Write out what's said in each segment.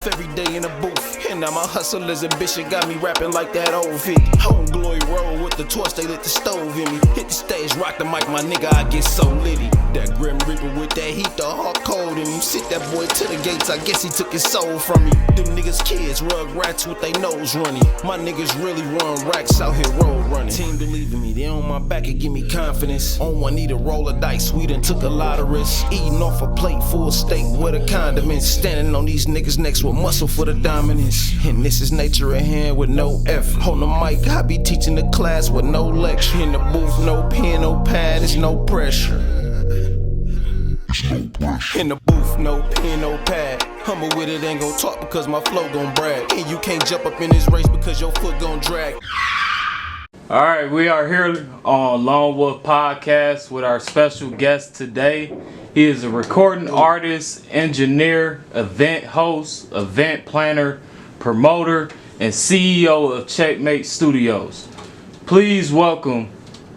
Every day in the booth, and now my hustle is ambition got me rapping like that old 50. Home glory roll with the torch, they lit the stove in me. Hit the stage, rock the mic, my nigga, I get so litty. That grim reaper with that heat, the heart cold in me. Sit that boy to the gates, I guess he took his soul from me. Them niggas kids, rug rats with they nose running. My niggas really run racks out here road running. Team believe in me, they on my back and give me confidence. On one need a roll of dice, we done took a lot of risks. Eating off a plate full of steak with a condiment. Standing on these niggas' necks with muscle for the dominance. And this is nature at hand with no effort. On the mic, I be teaching the class with no lecture. In the booth, no pen, no pad, it's no pressure. In the booth, no pen, no pad. Humble with it, ain't gon' talk because my flow gon' brag. And you can't jump up in this race because your foot gon' drag. Alright, we are here on Lone Wolf Podcast with our special guest today. He is a recording artist, engineer, event host, event planner, promoter, and CEO of Checkmate Studios. Please welcome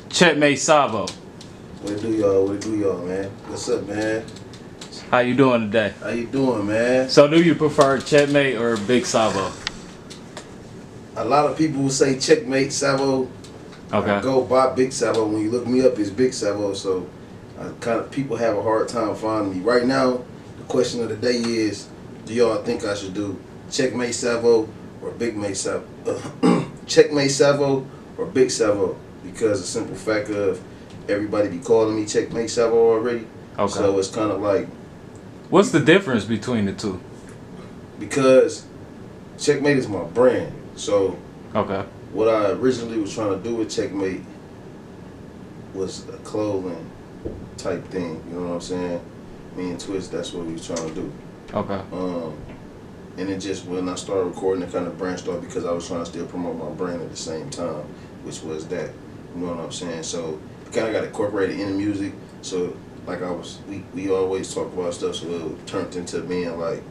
Checkmate Savo. What it do y'all, man? What's up, man? How you doing today? How you doing, man? So do you prefer Checkmate or Big Savo? A lot of people will say Checkmate Savo. Okay. I go by Big Savo. When you look me up, it's Big Savo. So people have a hard time finding me. Right now, the question of the day is, do y'all think I should do Checkmate Savo or Big Mate Savo? Checkmate Savo or Big Savo? Because the simple fact of everybody be calling me Checkmate Savo already. Okay. So it's kind of like... What's the difference between the two? Because Checkmate is my brand. So... Okay. What I originally was trying to do with Checkmate was a clothing type thing, you know what I'm saying? Me and Twist, that's what we was trying to do. Okay. And it just, when I started recording, it kind of branched off because I was trying to still promote my brand at the same time, which was that, you know what I'm saying? So, it kind of got incorporated in the music. So, like we always talk about stuff, so it turned into being like,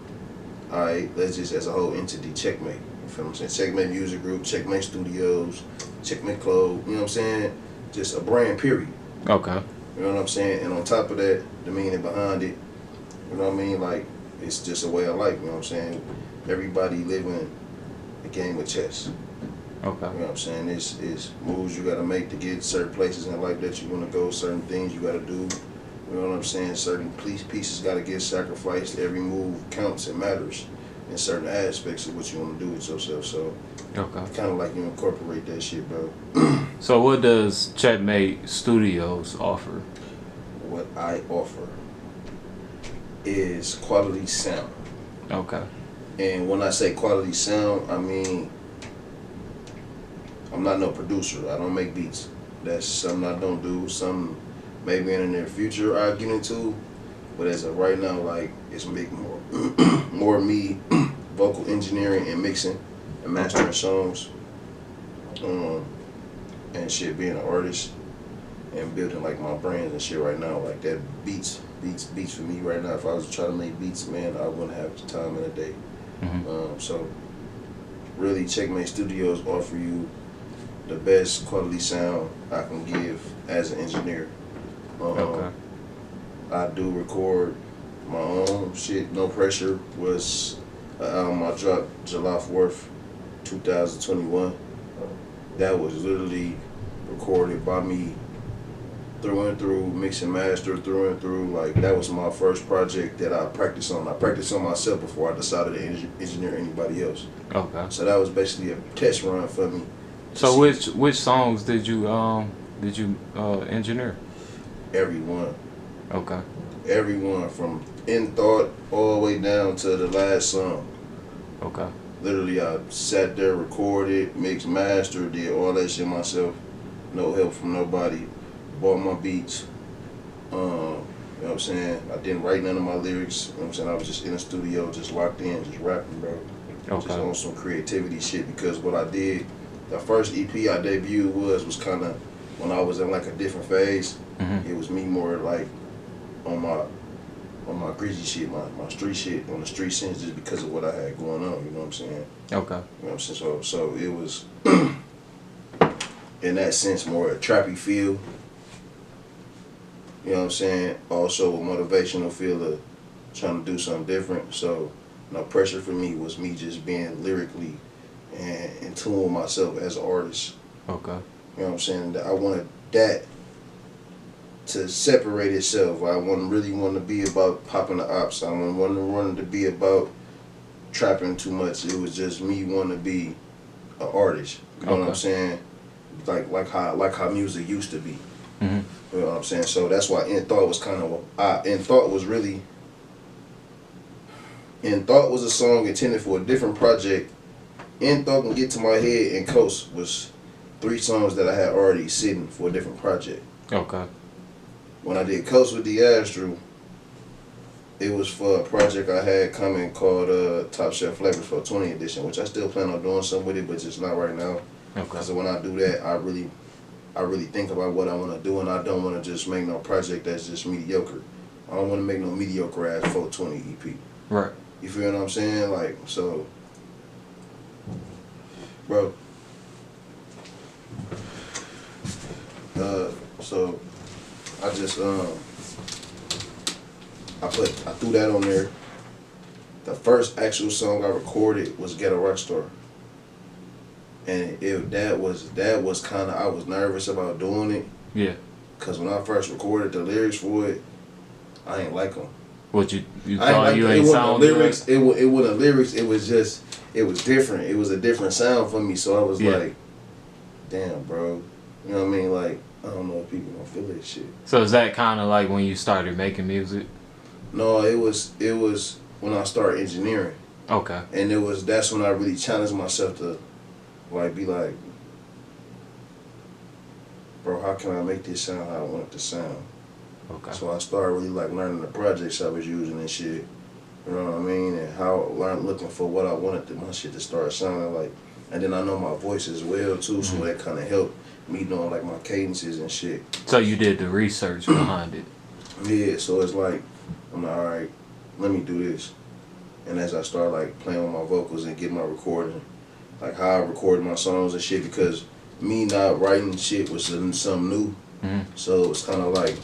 all right, let's just, as a whole entity, Checkmate. You feel what I'm saying? Checkmate Music Group, Checkmate Studios, Checkmate Clothes, you know what I'm saying? Just a brand, period. Okay. You know what I'm saying? And on top of that, the meaning behind it, you know what I mean? Like, it's just a way of life, you know what I'm saying? Everybody living a game of chess. Okay. You know what I'm saying? It's moves you gotta make to get certain places in life that you wanna go, certain things you gotta do. You know what I'm saying? Certain pieces gotta get sacrificed. Every move counts and matters in certain aspects of what you want to do with yourself. So, Okay. kind of like you incorporate that shit, bro. So what does Checkmate Studios offer? What I offer is quality sound. Okay. And when I say quality sound, I mean, I'm not no producer. I don't make beats. That's something I don't do. Something maybe in the near future I'll get into. But as of right now, like, it's more me, vocal engineering and mixing and mastering songs, and shit, being an artist and building like my brands and shit right now. Like that beats for me right now. If I was trying to make beats, man, I wouldn't have the time in the day. Mm-hmm. So really, Checkmate Studios offer you the best quality sound I can give as an engineer. Okay. I do record my own shit. No Pressure was an album I dropped July 4th, 2021. That was literally recorded by me through and through, mix and master through and through. Like, that was my first project that I practiced on. I practiced on myself before I decided to engineer anybody else. Okay. So that was basically a test run for me. So which songs did you engineer? Everyone. Okay. Everyone from In Thought all the way down to the last song. Okay. Literally, I sat there, recorded, mixed, mastered, did all that shit myself. No help from nobody. Bought my beats. You know what I'm saying? I didn't write none of my lyrics. You know what I'm saying? I was just in the studio, just locked in, just rapping, bro. Okay. Just on some creativity shit, because what I did, the first EP I debuted was kind of when I was in like a different phase. Mm-hmm. It was me more like on my greasy shit, my street shit, on the street sense, just because of what I had going on, you know what I'm saying? Okay. You know what I'm saying? So it was, in that sense, more a trappy feel. You know what I'm saying? Also a motivational feel of trying to do something different. So No pressure for me was me just being lyrically and in tune with myself as an artist. Okay. You know what I'm saying? I wanted that to separate itself. I really wanted to be about popping the ops. I wanted to be about trapping too much. It was just me wanting to be an artist. You know what I'm saying? Like how music used to be. Mm-hmm. You know what I'm saying? So that's why In Thought was In Thought was a song intended for a different project. In Thought and Get to My Head and Coast was 3 songs that I had already sitting for a different project. Okay. When I did Coast with the Astro, it was for a project I had coming called Top Chef Flavors for 20 edition, which I still plan on doing something with it, but just not right now. Okay. So when I do that, I really think about what I want to do, and I don't want to just make no project that's just mediocre. I don't want to make no mediocre ass 420 EP. Right. You feel what I'm saying? Like, so, bro. So I just I threw that on there. The first actual song I recorded was Ghetto Rockstar. And that was kind of, I was nervous about doing it. Yeah. Cause when I first recorded the lyrics for it, I ain't like them. What you thought you ain't sound lyrics? It wasn't lyrics. It was just, it was different. It was a different sound for me. So I was like, damn, bro. You know what I mean? Like, I don't know if people gonna feel that shit. So is that kind of like when you started making music? No, it was when I started engineering. Okay. And that's when I really challenged myself to, like, be like, bro, how can I make this sound how I want it to sound? Okay. So I started really like learning the projects I was using and shit. You know what I mean? And looking for what I wanted my shit to start sounding like. And then I know my voice as well too, so that kind of helped me knowing like my cadences and shit. So you did the research behind it. Yeah, so it's like, I'm like, all right, let me do this. And as I start like playing with my vocals and getting my recording, like how I recorded my songs and shit, because me not writing shit was something new. Mm-hmm. So it's kind of like,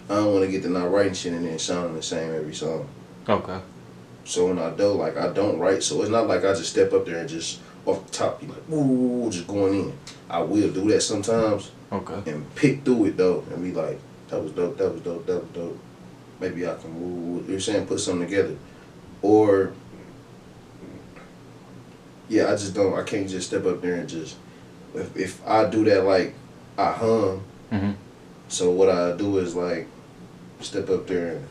I don't want to get to not writing shit and then sounding the same every song. Okay. So when I do, like, I don't write, so it's not like I just step up there and just off the top be like, ooh, just going in. I will do that sometimes. Okay. And pick through it though and be like, that was dope, that was dope, that was dope. Maybe I can move, you're saying, put something together. Or, yeah, I can't just step up there and just, if I do that, like, I hum. Mm-hmm. So what I do is like, step up there and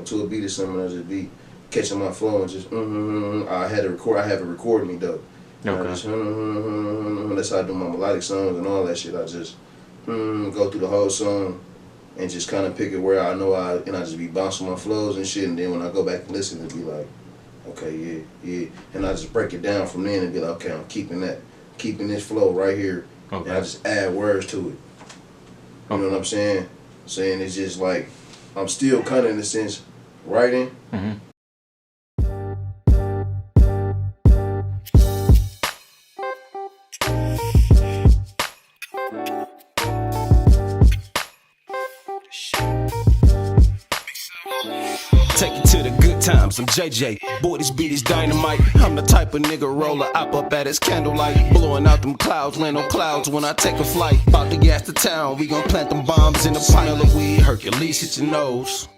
to a beat or something, I just be catching my flow and just I have it record me though. Okay. That's how I do my melodic songs and all that shit. I just go through the whole song and just kind of pick it where I know I just be bouncing my flows and shit, and then when I go back and listen, it be like, okay, yeah, and I just break it down from then and be like, okay, I'm keeping this flow right here, Okay. and I just add words to it. You know what I'm saying? Saying it's just like, I'm still kind of in a sense writing. Mm-hmm. Take it to the good times, I'm JJ. Boy, this beat is dynamite. I'm the type of nigga roller up at his candlelight. Blowing out them clouds, land on clouds when I take a flight. About to gas the town, we gon' plant them bombs in the pile of weed. Hercules hit your nose.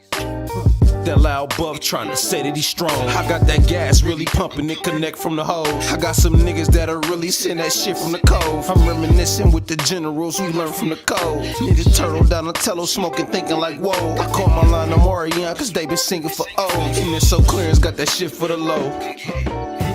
That loud buff tryna say that he's strong. I got that gas really pumping it, connect from the hose. I got some niggas that'll really send that shit from the cove. I'm reminiscing with the generals we learned from the code. Niggas turtle down a tello smoking, thinking like, whoa. I call my line of Marion, cause they been singing for O's. And it's so clear, it's got that shit for the low.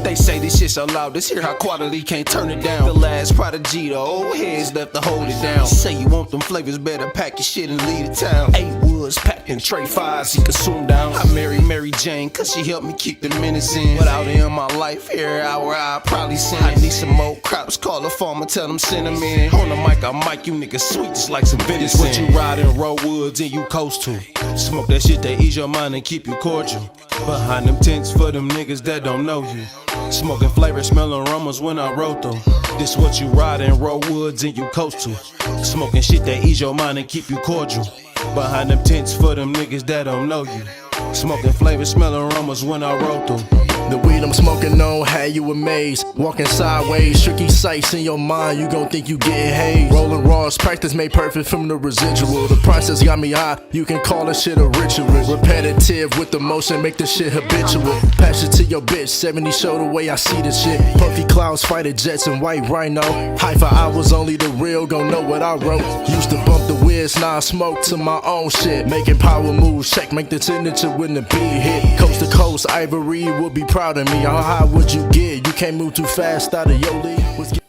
They say this shit so loud, this here high quality, can't turn it down. The last prodigy, the old heads left to hold it down. Say you want them flavors, better pack your shit and leave the town. 8 woods packed in tray 5s, he consumed down. I married Mary Jane, cause she helped me keep the minutes in. Without her in my life, every hour I probably sin. I need some more crops, call the farmer, tell them send them in. On the mic, I mic you niggas sweet, just like some venison. What you ride in road woods and you coast to. Smoke that shit that ease your mind and keep you cordial. Behind them tents for them niggas that don't know you. Smoking flavor, smelling aromas when I roll through. This what you ride and roll woods and you coast to. Smoking shit that ease your mind and keep you cordial. Behind them tents for them niggas that don't know you. Smoking flavor, smelling aromas when I roll through. The weed I'm smoking on had you amazed. Walking sideways, tricky sights in your mind, you gon' think you getting hazed. Rolling raws, practice made perfect from the residual. The process got me high, you can call this shit a ritual. Repetitive with the motion, make this shit habitual. Pass it to your bitch, 70 show the way I see this shit. Puffy clouds, fighter jets, and white rhino. High for hours, only the real gon' know what I wrote. Used to bump the whiz, now I smoke to my own shit. Making power moves, check, make the signature when the beat hit. Coast to coast, Ivory will be proud of me. How high would you get? You can't move too fast out of your league.